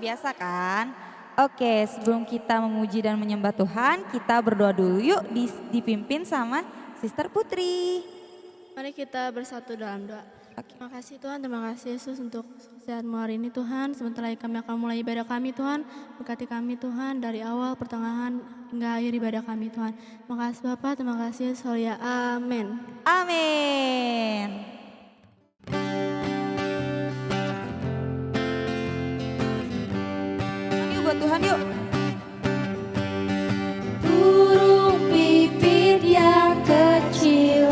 biasa kan? Oke, sebelum kita memuji dan menyembah Tuhan, kita berdoa dulu yuk dipimpin sama Sister Putri. Mari kita bersatu dalam doa. Oke. Terima kasih Tuhan, terima kasih Yesus untuk sehatmu hari ini Tuhan. Sebentar lagi kami akan mulai ibadah kami Tuhan. Berkati kami Tuhan dari awal, pertengahan, hingga akhir ibadah kami Tuhan. Terima kasih Bapak, terima kasih Yesus. Haleluya. Amin. Amin. Yuk buat Tuhan yuk. Burung pipit yang kecil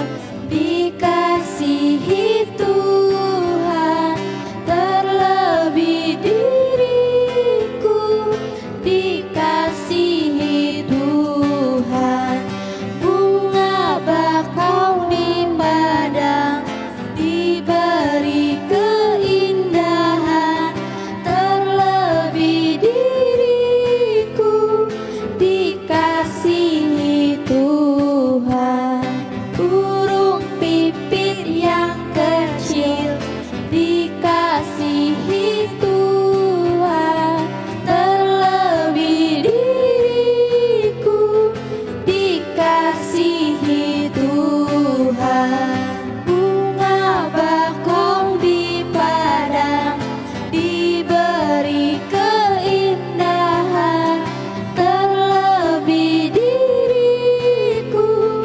dikasihi Tuhan, terlebih diriku dikasihi Tuhan. Bunga bakau di padang diberi keindahan, terlebih diriku dikasihi Tuhan. Burung pipit yang kecil dikasihi Tuhan, terlebih diriku dikasihi Tuhan. Bunga bakung di padang diberi keindahan, terlebih diriku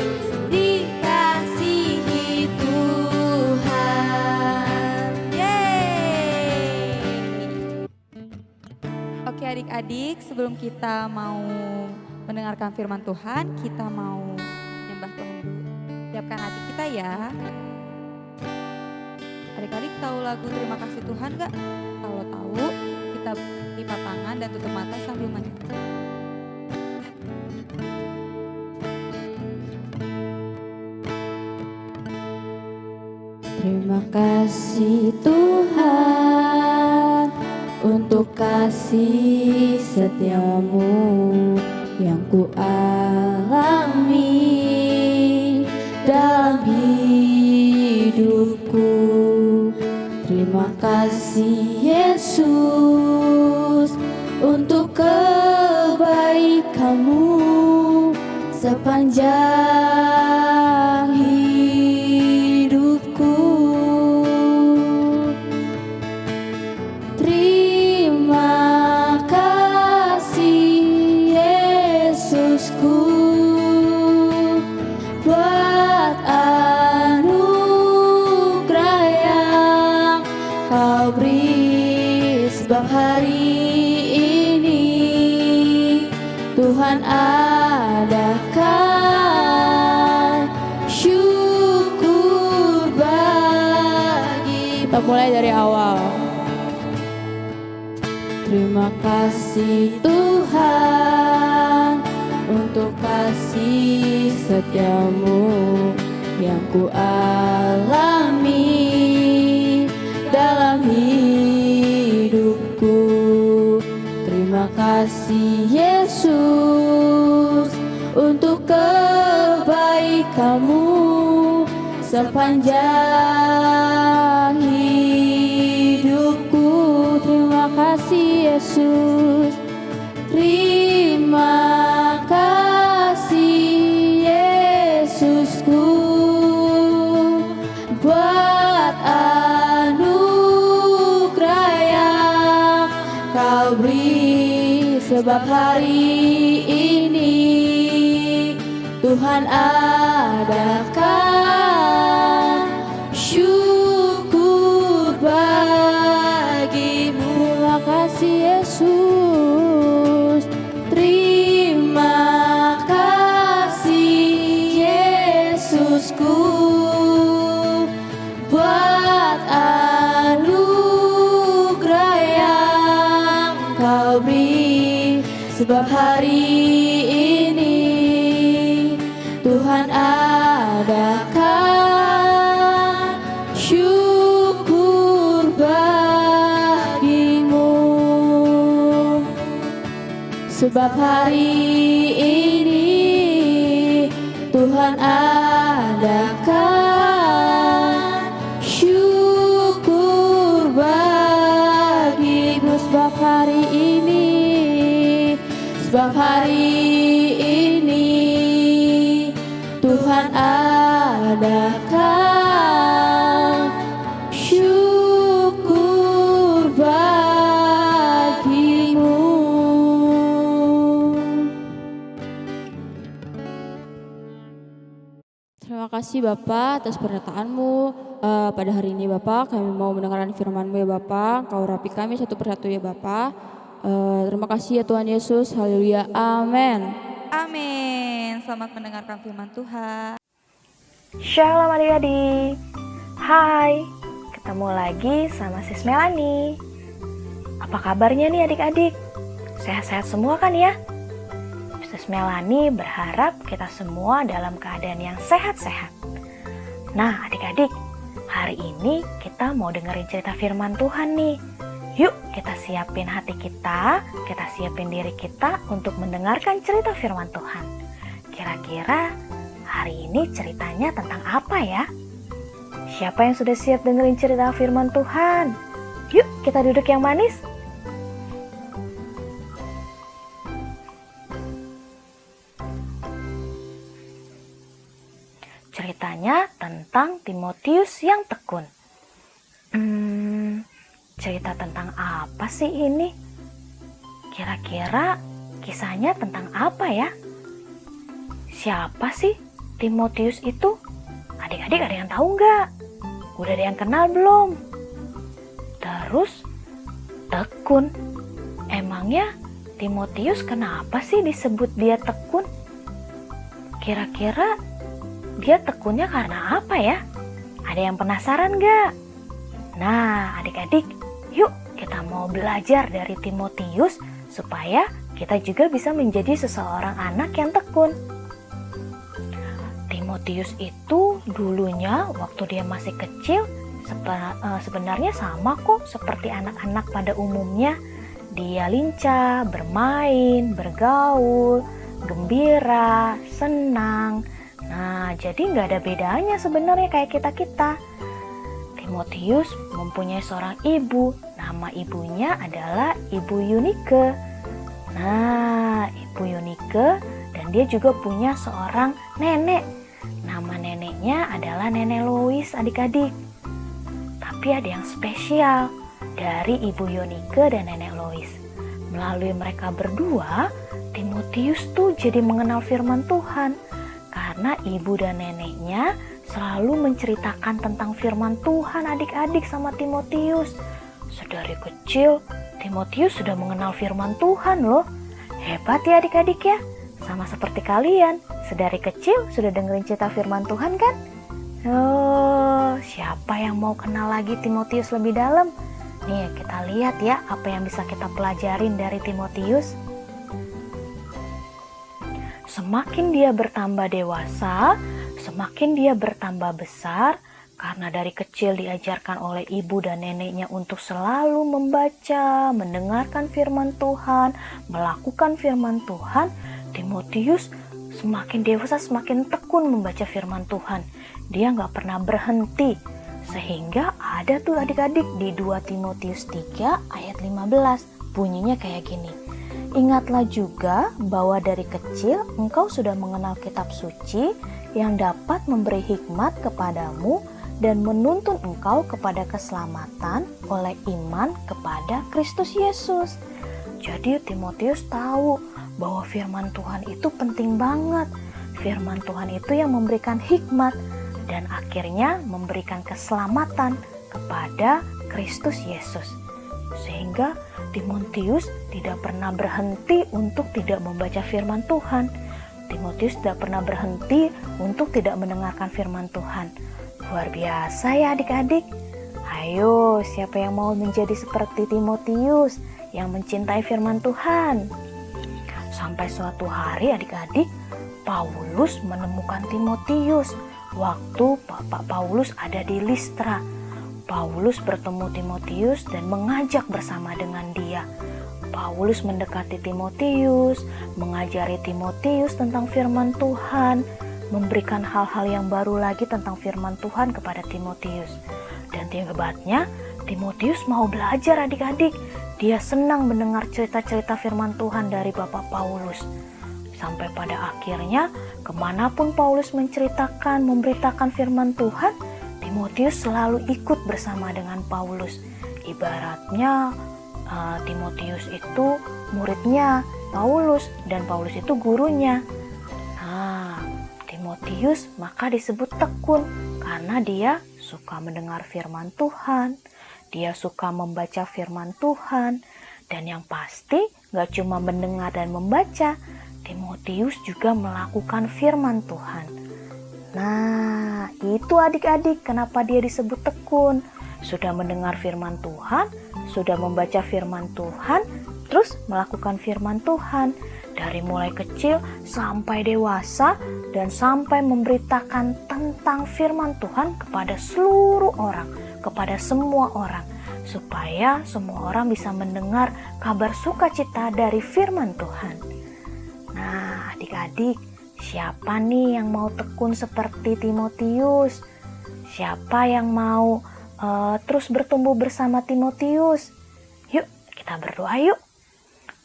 dikasihi Tuhan. Yeay. Oke adik-adik, sebelum kita mau mendengarkan firman Tuhan, kita mau menyembah Tuhan dulu. Siapkan hati kita ya. Adik-adik tahu lagu Terima Kasih Tuhan gak? Kalau tahu, kita lipat tangan dan tutup mata sambil menyanyi. Terima kasih Tuhan untuk kasih setiamu yang ku alami dalam hidupku. Terima kasih Yesus untuk kebaikanmu sepanjang hidupku. Terima kasih Yesusku buat anugerah yang kau beri, sebab hari ini Tuhan adakan syukur bagi. Kita mulai dari awal. Terima kasih Tuhan untuk kasih setiamu yang ku alami dalam hidupku. Terima kasih Yesus untuk kebaikanmu sepanjang hidupku. Terima kasih Yesus. Terima kasih Yesusku buat anugerah yang kau beri, sebab hari ini Tuhan adakan syukur bagimu. Terima kasih Yesus. Terima kasih Yesusku buat anugerah yang kau beri, sebab hari ini Tuhan adakan syukur bagimu, sebab hari ini Tuhan adakan syukur bagimu, sebab hari ini Sebab hari ini Tuhan adakan syukur bagimu. Terima kasih Bapak atas pernyataan-Mu. Pada hari ini Bapak, kami mau mendengarkan firman-Mu ya Bapak. Kau rapi kami satu persatu ya Bapak. Terima kasih ya Tuhan Yesus. Haleluya. Amin. Amin. Selamat mendengarkan firman Tuhan. Shalom adik-adik. Hai, ketemu lagi sama Sis Melani. Apa kabarnya nih adik-adik? Sehat-sehat semua kan ya? Sis Melani berharap kita semua dalam keadaan yang sehat-sehat. Nah adik-adik, hari ini kita mau dengerin cerita firman Tuhan nih. Yuk kita siapin hati kita siapin diri kita untuk mendengarkan cerita firman Tuhan. Kira-kira hari ini ceritanya tentang apa ya? Siapa yang sudah siap dengerin cerita firman Tuhan? Yuk kita duduk yang manis. Ceritanya tentang Timotius yang tekun. Cerita tentang apa sih ini? Kira-kira kisahnya tentang apa ya? Siapa sih Timotius itu? Adik-adik ada yang tahu nggak? Udah ada yang kenal belum? Terus, tekun. Emangnya Timotius kenapa sih disebut dia tekun? Kira-kira dia tekunnya karena apa ya? Ada yang penasaran nggak? Nah, adik-adik, yuk kita mau belajar dari Timotius supaya kita juga bisa menjadi seseorang anak yang tekun. Timotius itu dulunya waktu dia masih kecil sebenarnya sama kok seperti anak-anak pada umumnya. Dia lincah, bermain, bergaul, gembira, senang. Nah, jadi nggak ada bedanya sebenarnya kayak kita-kita. Timotius mempunyai seorang ibu. Nama ibunya adalah Ibu Yunike. Nah, Ibu Yunike dan dia juga punya seorang nenek. Nama neneknya adalah Nenek Lois adik-adik. Tapi ada yang spesial dari Ibu Yunike dan Nenek Lois. Melalui mereka berdua, Timotius tuh jadi mengenal firman Tuhan. Karena ibu dan neneknya selalu menceritakan tentang firman Tuhan adik-adik sama Timotius. Sedari kecil, Timotius sudah mengenal firman Tuhan loh. Hebat ya adik-adik ya. Sama seperti kalian, sedari kecil sudah dengerin cerita firman Tuhan kan? Oh, siapa yang mau kenal lagi Timotius lebih dalam? Nih kita lihat ya apa yang bisa kita pelajarin dari Timotius. Semakin dia bertambah dewasa, semakin dia bertambah besar, karena dari kecil diajarkan oleh ibu dan neneknya untuk selalu membaca, mendengarkan firman Tuhan, melakukan firman Tuhan. Timotius semakin dewasa semakin tekun membaca firman Tuhan. Dia gak pernah berhenti. Sehingga ada tuh adik-adik di 2 Timotius 3 ayat 15. Bunyinya kayak gini. Ingatlah juga bahwa dari kecil engkau sudah mengenal kitab suci yang dapat memberi hikmat kepadamu dan menuntun engkau kepada keselamatan oleh iman kepada Kristus Yesus. Jadi Timotius tahu bahwa firman Tuhan itu penting banget. Firman Tuhan itu yang memberikan hikmat dan akhirnya memberikan keselamatan kepada Kristus Yesus. Sehingga Timotius tidak pernah berhenti untuk tidak membaca firman Tuhan. Timotius tidak pernah berhenti untuk tidak mendengarkan firman Tuhan. Luar biasa ya adik-adik. Ayo, siapa yang mau menjadi seperti Timotius yang mencintai firman Tuhan? Sampai suatu hari adik-adik, Paulus menemukan Timotius waktu Bapak Paulus ada di Listra. Paulus bertemu Timotius dan mengajak bersama dengan dia. Paulus mendekati Timotius, mengajari Timotius tentang firman Tuhan, memberikan hal-hal yang baru lagi tentang firman Tuhan kepada Timotius. Dan hebatnya, Timotius mau belajar adik-adik. dia senang mendengar cerita-cerita firman Tuhan dari Bapak Paulus. Sampai pada akhirnya, kemanapun Paulus menceritakan, memberitakan firman Tuhan, Timotius selalu ikut bersama dengan Paulus. Ibaratnya Timotius itu muridnya Paulus dan Paulus itu gurunya. Nah, Timotius maka disebut tekun karena dia suka mendengar firman Tuhan, dia suka membaca firman Tuhan, dan yang pasti gak cuma mendengar dan membaca, Timotius juga melakukan firman Tuhan. Nah, itu adik-adik kenapa dia disebut tekun. Sudah mendengar firman Tuhan, sudah membaca firman Tuhan, terus melakukan firman Tuhan. Dari mulai kecil sampai dewasa dan sampai memberitakan tentang firman Tuhan kepada seluruh orang, kepada semua orang. Supaya semua orang bisa mendengar kabar sukacita dari firman Tuhan. Nah, adik-adik, siapa nih yang mau tekun seperti Timotius? Siapa yang mau terus bertumbuh bersama Timotius? Yuk, kita berdoa yuk.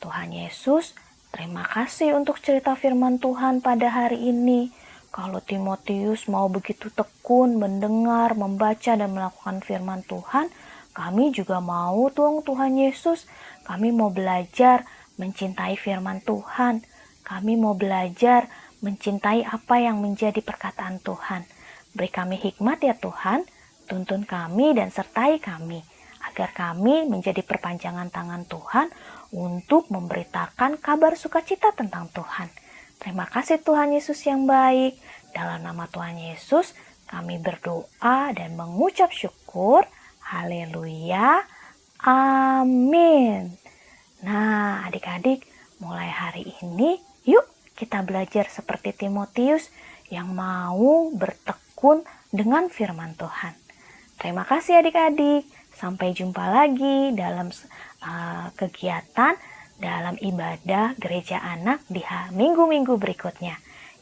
Tuhan Yesus, terima kasih untuk cerita firman Tuhan pada hari ini. Kalau Timotius mau begitu tekun mendengar, membaca, dan melakukan firman Tuhan, kami juga mau Tuhan Yesus. Kami mau belajar mencintai firman Tuhan. Kami mau belajar mencintai apa yang menjadi perkataan Tuhan. Beri kami hikmat ya Tuhan, tuntun kami dan sertai kami, agar kami menjadi perpanjangan tangan Tuhan untuk memberitakan kabar sukacita tentang Tuhan. Terima kasih Tuhan Yesus yang baik. Dalam nama Tuhan Yesus, kami berdoa dan mengucap syukur. Haleluya. Amin. Nah, adik-adik, mulai hari ini, yuk kita belajar seperti Timotius yang mau bertekun dengan firman Tuhan. Terima kasih adik-adik. Sampai jumpa lagi dalam kegiatan, dalam ibadah gereja anak di minggu-minggu berikutnya.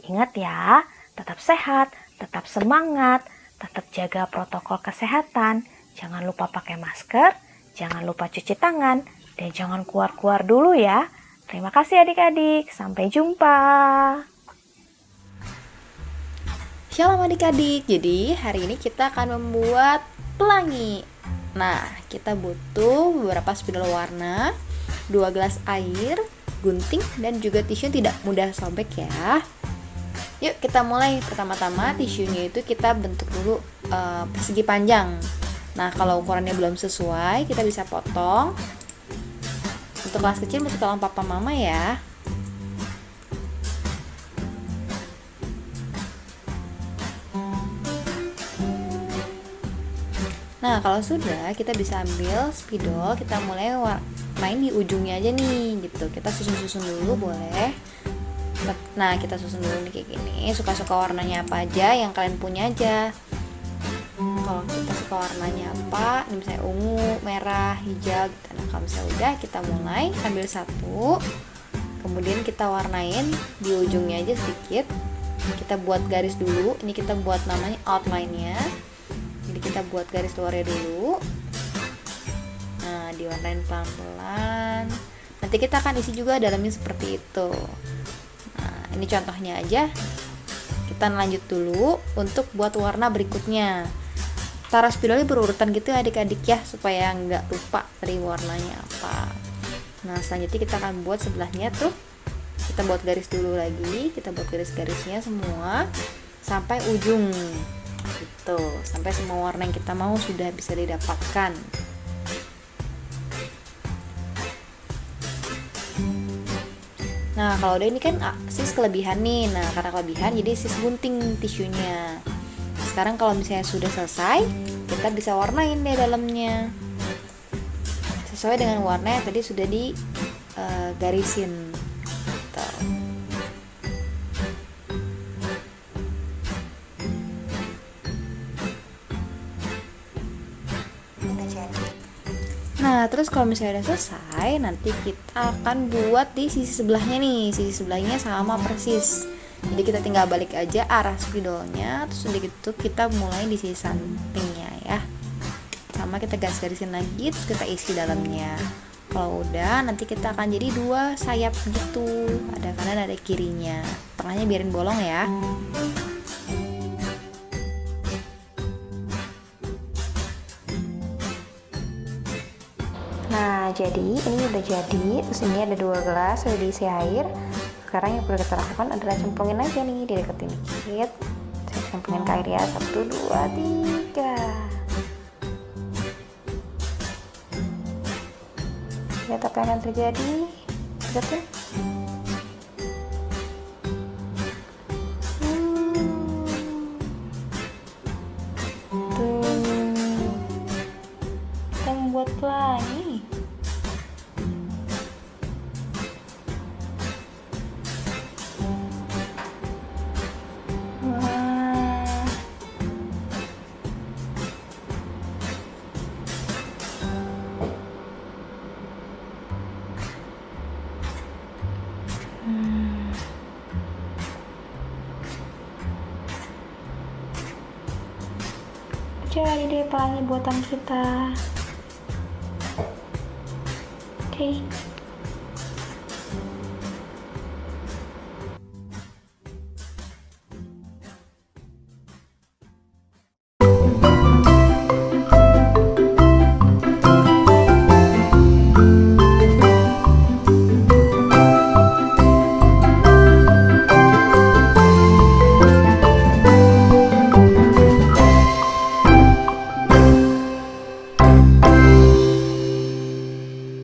Ingat ya, tetap sehat, tetap semangat, tetap jaga protokol kesehatan. Jangan lupa pakai masker, jangan lupa cuci tangan, dan jangan keluar-keluar dulu ya. Terima kasih adik-adik, sampai jumpa. Shalom adik-adik, jadi hari ini kita akan membuat pelangi. Nah, kita butuh beberapa spidol warna, 2 gelas air, gunting, dan juga tisu tidak mudah sobek ya. Yuk kita mulai. Pertama-tama tisunya itu kita bentuk dulu persegi panjang. Nah, kalau ukurannya belum sesuai, kita bisa potong. Untuk kelas kecil mesti tolong papa mama ya. Nah, kalau sudah, kita bisa ambil spidol, kita mulai main di ujungnya aja nih, gitu. Kita susun-susun dulu boleh. Nah, kita susun dulu nih kayak gini. Suka-suka warnanya apa aja, yang kalian punya aja. Kalau kita suka warnanya apa, ini misalnya ungu, merah, hijau gitu. Nah, kalau misalnya udah, kita mulai ambil satu, kemudian kita warnain di ujungnya aja sedikit. Kita buat garis dulu. Ini kita buat namanya outline-nya. Jadi kita buat garis luarnya dulu. Nah, diwarnain pelan-pelan. Nanti kita akan isi juga dalamnya seperti itu. Nah, ini contohnya aja. Kita lanjut dulu untuk buat warna berikutnya. Taruh spidolnya berurutan gitu adik-adik ya, supaya nggak lupa dari warnanya apa. Nah, selanjutnya kita akan buat sebelahnya tuh. Kita buat garis dulu lagi. Kita buat garis-garisnya semua sampai ujung. Gitu, sampai semua warna yang kita mau sudah bisa didapatkan. Nah, kalau udah ini kan sis kelebihan nih. Nah, karena kelebihan jadi sis gunting tisunya. Sekarang kalau misalnya sudah selesai, kita bisa warnain deh dalamnya sesuai dengan warna yang tadi sudah di garisin. Gitu. Nah, terus kalau misalnya udah selesai, nanti kita akan buat di sisi sebelahnya nih. Sisi sebelahnya sama persis. Jadi kita tinggal balik aja arah spidolnya, terus udah gitu kita mulai di sisi sampingnya ya. Sama kita garis-garisin lagi, terus kita isi dalamnya. Kalau udah, nanti kita akan jadi 2 sayap gitu, ada kanan ada kirinya. Tengahnya biarin bolong ya. Nah, jadi ini udah jadi. Terus ini ada 2 gelas, udah diisi air. Sekarang yang perlu kita lakukan adalah cemplungin aja nih, dideketin dikit. Saya cemplungin ke air ya, 1, 2, 3. Lihat apa yang akan terjadi. Deketin. Tuh. Kita membuat pelangi. Wah. Jadi deh pelangi buatan kita. Oke.